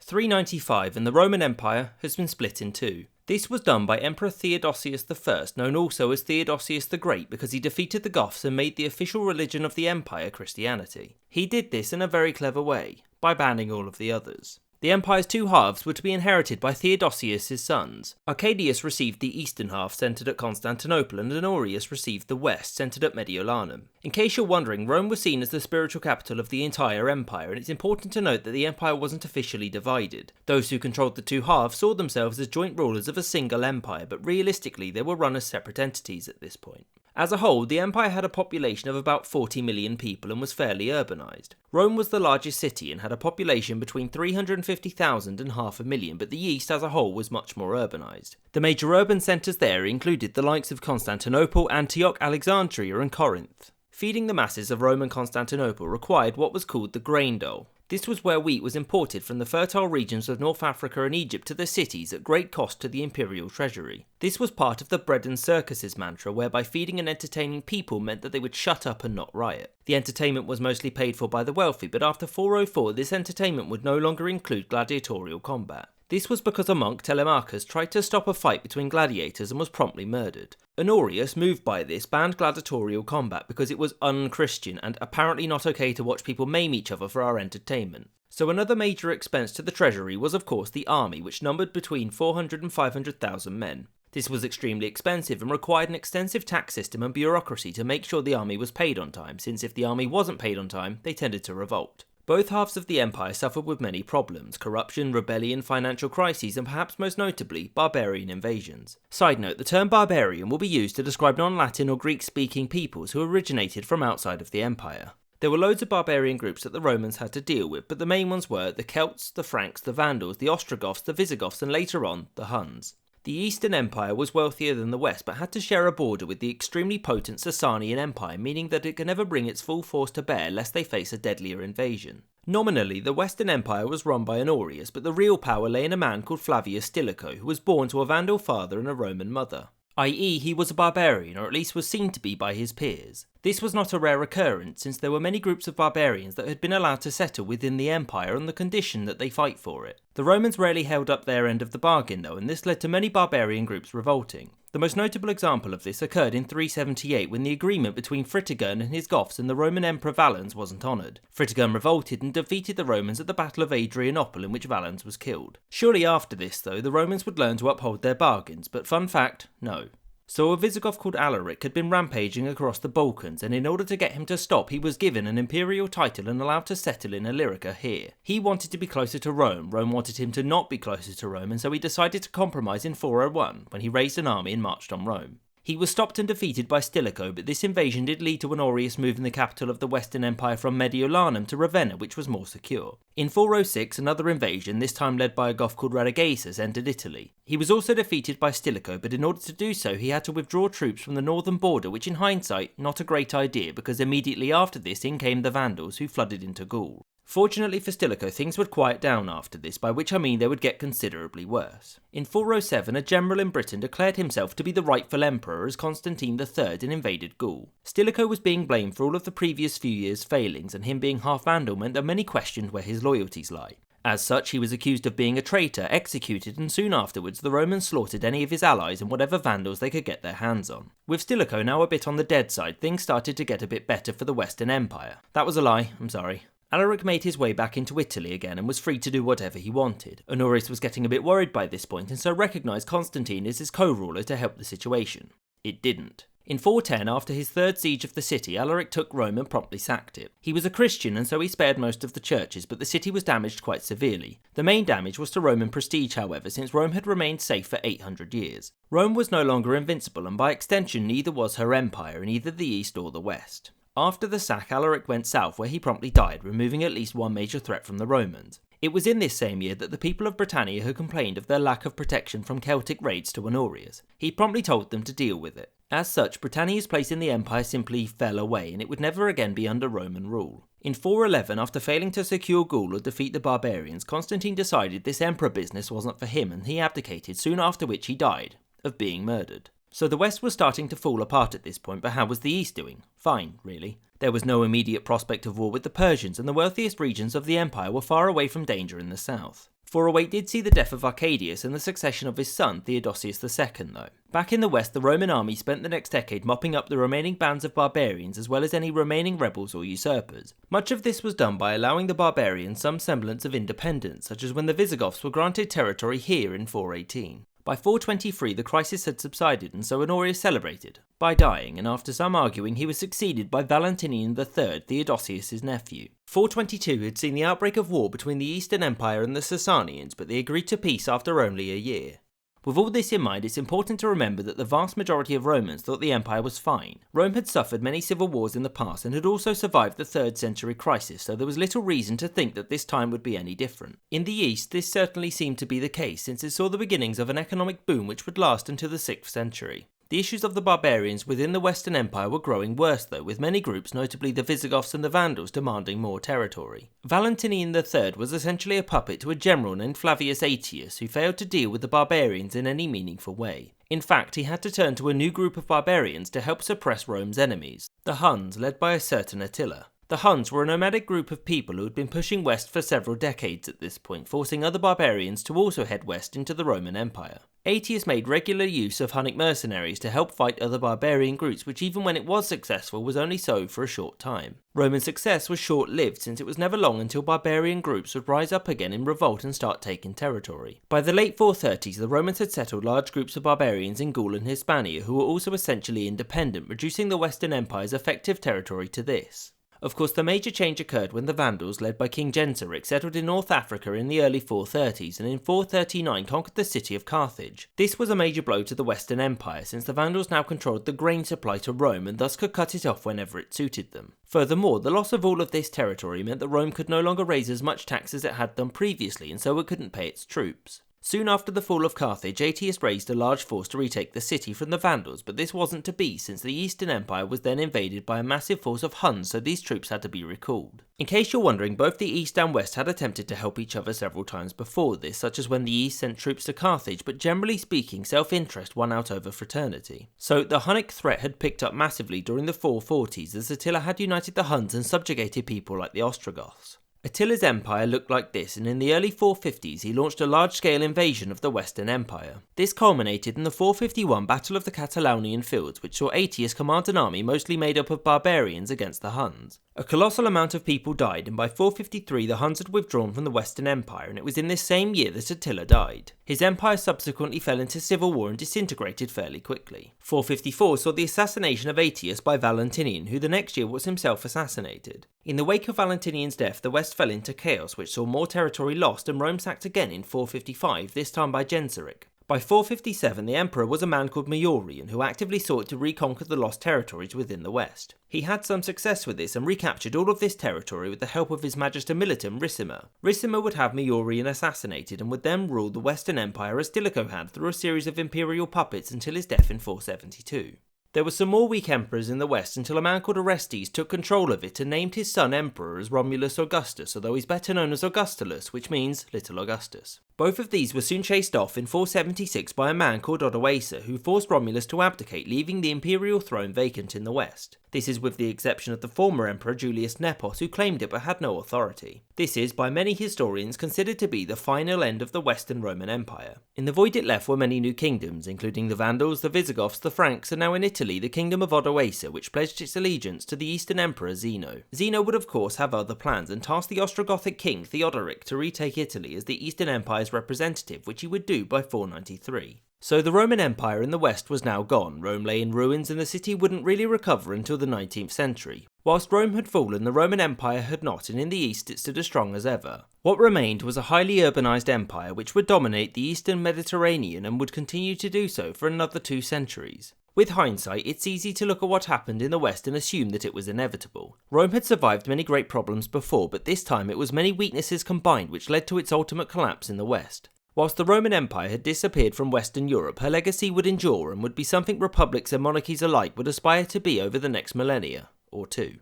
395 and the Roman Empire has been split in two. This was done by Emperor Theodosius I, known also as Theodosius the Great because he defeated the Goths and made the official religion of the empire Christianity. He did this in a very clever way, by banning all of the others. The empire's two halves were to be inherited by Theodosius' sons. Arcadius received the eastern half centred at Constantinople and Honorius received the west centred at Mediolanum. In case you're wondering, Rome was seen as the spiritual capital of the entire empire, and it's important to note that the empire wasn't officially divided. Those who controlled the two halves saw themselves as joint rulers of a single empire, but realistically they were run as separate entities at this point. As a whole, the empire had a population of about 40 million people and was fairly urbanised. Rome was the largest city and had a population between 350,000 and 500,000, but the east as a whole was much more urbanised. The major urban centres there included the likes of Constantinople, Antioch, Alexandria and Corinth. Feeding the masses of Rome and Constantinople required what was called the grain dole. This was where wheat was imported from the fertile regions of North Africa and Egypt to the cities at great cost to the imperial treasury. This was part of the bread and circuses mantra, whereby feeding and entertaining people meant that they would shut up and not riot. The entertainment was mostly paid for by the wealthy, but after 404 this entertainment would no longer include gladiatorial combat. This was because a monk, Telemachus, tried to stop a fight between gladiators and was promptly murdered. Honorius, moved by this, banned gladiatorial combat because it was un-Christian and apparently not okay to watch people maim each other for our entertainment. So another major expense to the treasury was of course the army, which numbered between 400 and 500,000 men. This was extremely expensive and required an extensive tax system and bureaucracy to make sure the army was paid on time, since if the army wasn't paid on time, they tended to revolt. Both halves of the empire suffered with many problems: corruption, rebellion, financial crises, and perhaps most notably, barbarian invasions. Side note, the term barbarian will be used to describe non-Latin or Greek-speaking peoples who originated from outside of the empire. There were loads of barbarian groups that the Romans had to deal with, but the main ones were the Celts, the Franks, the Vandals, the Ostrogoths, the Visigoths, and later on, the Huns. The Eastern Empire was wealthier than the West, but had to share a border with the extremely potent Sasanian Empire, meaning that it could never bring its full force to bear lest they face a deadlier invasion. Nominally, the Western Empire was run by Honorius, but the real power lay in a man called Flavius Stilicho, who was born to a Vandal father and a Roman mother. I.e., he was a barbarian, or at least was seen to be by his peers. This was not a rare occurrence, since there were many groups of barbarians that had been allowed to settle within the empire on the condition that they fight for it. The Romans rarely held up their end of the bargain though, and this led to many barbarian groups revolting. The most notable example of this occurred in 378 when the agreement between Fritigern and his Goths and the Roman Emperor Valens wasn't honoured. Fritigern revolted and defeated the Romans at the Battle of Adrianople, in which Valens was killed. Surely after this though, the Romans would learn to uphold their bargains, but fun fact, no. So a Visigoth called Alaric had been rampaging across the Balkans, and in order to get him to stop he was given an imperial title and allowed to settle in Illyrica here. He wanted to be closer to Rome, Rome wanted him to not be closer to Rome, and so he decided to compromise in 401 when he raised an army and marched on Rome. He was stopped and defeated by Stilicho, but this invasion did lead to Honorius moving the capital of the Western Empire from Mediolanum to Ravenna, which was more secure. In 406, another invasion, this time led by a Goth called Radagaisus, entered Italy. He was also defeated by Stilicho, but in order to do so he had to withdraw troops from the northern border, which in hindsight, not a great idea, because immediately after this in came the Vandals, who flooded into Gaul. Fortunately for Stilicho, things would quiet down after this, by which I mean they would get considerably worse. In 407, a general in Britain declared himself to be the rightful emperor as Constantine III and invaded Gaul. Stilicho was being blamed for all of the previous few years' failings, and him being half Vandal meant that many questioned where his loyalties lie. As such, he was accused of being a traitor, executed, and soon afterwards the Romans slaughtered any of his allies and whatever Vandals they could get their hands on. With Stilicho now a bit on the dead side, things started to get a bit better for the Western Empire. That was a lie, I'm sorry. Alaric made his way back into Italy again and was free to do whatever he wanted. Honorius was getting a bit worried by this point and so recognised Constantine as his co-ruler to help the situation. It didn't. In 410, after his third siege of the city, Alaric took Rome and promptly sacked it. He was a Christian and so he spared most of the churches, but the city was damaged quite severely. The main damage was to Roman prestige, however, since Rome had remained safe for 800 years. Rome was no longer invincible, and by extension neither was her empire in either the east or the west. After the sack, Alaric went south where he promptly died, removing at least one major threat from the Romans. It was in this same year that the people of Britannia had complained of their lack of protection from Celtic raids to Honorius. He promptly told them to deal with it. As such, Britannia's place in the empire simply fell away, and it would never again be under Roman rule. In 411, after failing to secure Gaul or defeat the barbarians, Constantine decided this emperor business wasn't for him and he abdicated, soon after which he died, of being murdered. So the West was starting to fall apart at this point, but how was the East doing? Fine, really. There was no immediate prospect of war with the Persians, and the wealthiest regions of the empire were far away from danger in the south. 408 did see the death of Arcadius and the succession of his son, Theodosius II, though. Back in the west, the Roman army spent the next decade mopping up the remaining bands of barbarians as well as any remaining rebels or usurpers. Much of this was done by allowing the barbarians some semblance of independence, such as when the Visigoths were granted territory here in 418. By 423 the crisis had subsided, and so Honorius celebrated by dying, and after some arguing he was succeeded by Valentinian III, Theodosius' nephew. 422 had seen the outbreak of war between the Eastern Empire and the Sasanians, but they agreed to peace after only a year. With all this in mind, it's important to remember that the vast majority of Romans thought the empire was fine. Rome had suffered many civil wars in the past and had also survived the 3rd century crisis, so there was little reason to think that this time would be any different. In the East, this certainly seemed to be the case, since it saw the beginnings of an economic boom which would last until the 6th century. The issues of the barbarians within the Western Empire were growing worse though, with many groups, notably the Visigoths and the Vandals, demanding more territory. Valentinian III was essentially a puppet to a general named Flavius Aetius, who failed to deal with the barbarians in any meaningful way. In fact, he had to turn to a new group of barbarians to help suppress Rome's enemies, the Huns, led by a certain Attila. The Huns were a nomadic group of people who had been pushing west for several decades at this point, forcing other barbarians to also head west into the Roman Empire. Aetius made regular use of Hunnic mercenaries to help fight other barbarian groups, which even when it was successful was only so for a short time. Roman success was short-lived, since it was never long until barbarian groups would rise up again in revolt and start taking territory. By the late 430s, the Romans had settled large groups of barbarians in Gaul and Hispania who were also essentially independent, reducing the Western Empire's effective territory to this. Of course, the major change occurred when the Vandals, led by King Genseric, settled in North Africa in the early 430s and in 439 conquered the city of Carthage. This was a major blow to the Western Empire, since the Vandals now controlled the grain supply to Rome and thus could cut it off whenever it suited them. Furthermore, the loss of all of this territory meant that Rome could no longer raise as much tax as it had done previously, and so it couldn't pay its troops. Soon after the fall of Carthage, Aetius raised a large force to retake the city from the Vandals, but this wasn't to be, since the Eastern Empire was then invaded by a massive force of Huns, so these troops had to be recalled. In case you're wondering, both the East and West had attempted to help each other several times before this, such as when the East sent troops to Carthage, but generally speaking, self-interest won out over fraternity. So the Hunnic threat had picked up massively during the 440s, as Attila had united the Huns and subjugated people like the Ostrogoths. Attila's empire looked like this, and in the early 450s he launched a large-scale invasion of the Western Empire. This culminated in the 451 Battle of the Catalaunian Fields, which saw Aetius command an army mostly made up of barbarians against the Huns. A colossal amount of people died, and by 453 the Huns had withdrawn from the Western Empire, and it was in this same year that Attila died. His empire subsequently fell into civil war and disintegrated fairly quickly. 454 saw the assassination of Aetius by Valentinian, who the next year was himself assassinated. In the wake of Valentinian's death, the West fell into chaos, which saw more territory lost, and Rome sacked again in 455, this time by Genseric. By 457, the emperor was a man called Majorian, who actively sought to reconquer the lost territories within the West. He had some success with this and recaptured all of this territory with the help of his Magister Militum Ricimer. Ricimer would have Majorian assassinated and would then rule the Western Empire as Stilicho had through a series of imperial puppets until his death in 472. There were some more weak emperors in the West until a man called Orestes took control of it and named his son emperor as Romulus Augustus, although he's better known as Augustulus, which means Little Augustus. Both of these were soon chased off in 476 by a man called Odoacer, who forced Romulus to abdicate, leaving the imperial throne vacant in the West. This is with the exception of the former emperor Julius Nepos, who claimed it but had no authority. This is, by many historians, considered to be the final end of the Western Roman Empire. In the void it left were many new kingdoms, including the Vandals, the Visigoths, the Franks, and now in Italy the kingdom of Odoacer, which pledged its allegiance to the Eastern Emperor Zeno. Zeno would of course have other plans and tasked the Ostrogothic king Theodoric to retake Italy as the Eastern Empire's representative, which he would do by 493. So the Roman Empire in the West was now gone. Rome lay in ruins and the city wouldn't really recover until the 19th century. Whilst Rome had fallen, the Roman Empire had not, and in the East it stood as strong as ever. What remained was a highly urbanised empire which would dominate the Eastern Mediterranean and would continue to do so for another 2 centuries. With hindsight, it's easy to look at what happened in the West and assume that it was inevitable. Rome had survived many great problems before, but this time it was many weaknesses combined which led to its ultimate collapse in the West. Whilst the Roman Empire had disappeared from Western Europe, her legacy would endure and would be something republics and monarchies alike would aspire to be over the next millennia, or two.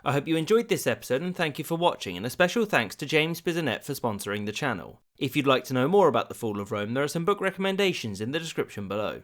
I hope you enjoyed this episode and thank you for watching, and a special thanks to James Bisonet for sponsoring the channel. If you'd like to know more about the fall of Rome, there are some book recommendations in the description below.